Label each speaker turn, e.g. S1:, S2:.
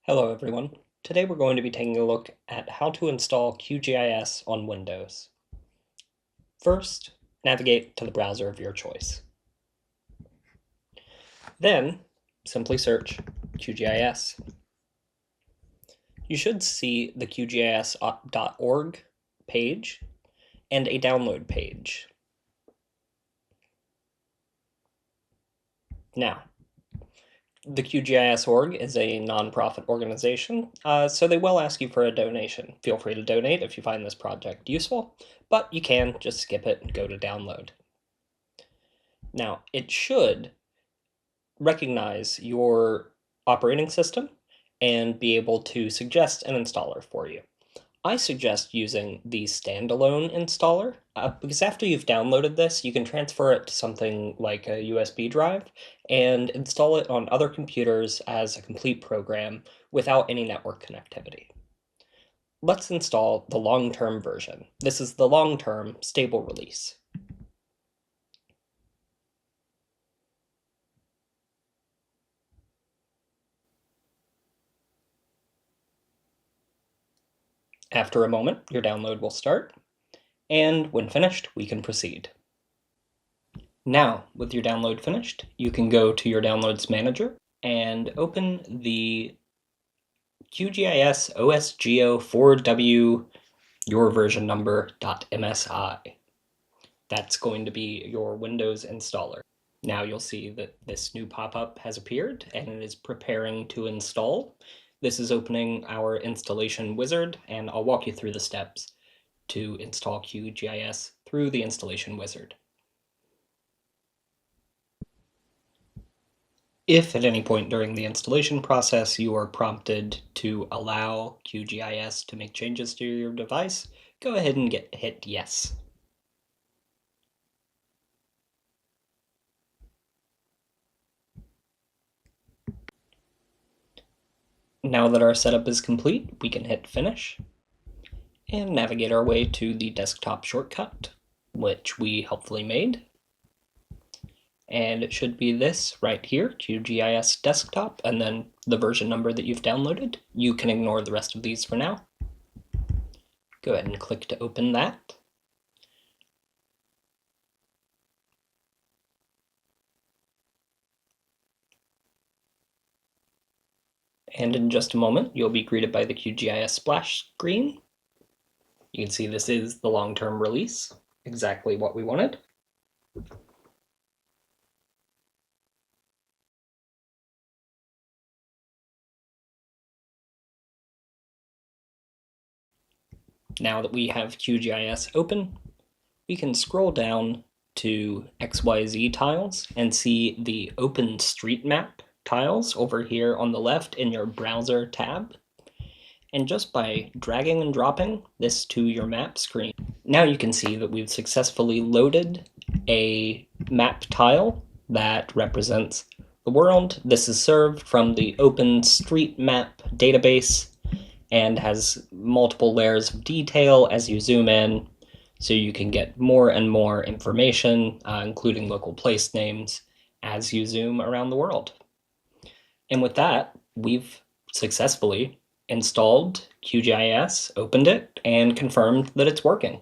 S1: Hello everyone. Today we're going to be taking a look at how to install QGIS on Windows. First, navigate to the browser of your choice. Then, simply search QGIS. You should see the QGIS.org page and a download page. Now, the QGIS.org is a nonprofit organization, so they will ask you for a donation. Feel free to donate if you find this project useful, but you can just skip it and go to download. Now, it should recognize your operating system and be able to suggest an installer for you. I suggest using the standalone installer because after you've downloaded this, you can transfer it to something like a USB drive and install it on other computers as a complete program without any network connectivity. Let's install the long-term version. This is the long-term stable release. After a moment, your download will start, and when finished, we can proceed. Now, with your download finished, you can go to your Downloads Manager and open the QGIS OSGeo 4W your version number.msi. That's going to be your Windows installer. Now you'll see that this new pop-up has appeared and it is preparing to install. This is opening our installation wizard, and I'll walk you through the steps to install QGIS through the installation wizard. If at any point during the installation process you are prompted to allow QGIS to make changes to your device, go ahead and hit yes. Now that our setup is complete, we can hit finish and navigate our way to the desktop shortcut, which we helpfully made. And it should be this right here, QGIS desktop, and then the version number that you've downloaded. You can ignore the rest of these for now. Go ahead and click to open that. And in just a moment, you'll be greeted by the QGIS splash screen. You can see this is the long-term release, exactly what we wanted. Now that we have QGIS open, we can scroll down to XYZ tiles and see the OpenStreetMap tiles over here on the left in your browser tab. And just by dragging and dropping this to your map screen, now you can see that we've successfully loaded a map tile that represents the world. This is served from the OpenStreetMap database and has multiple layers of detail as you zoom in, so you can get more and more information, including local place names, as you zoom around the world. And with that, we've successfully installed QGIS, opened it, and confirmed that it's working.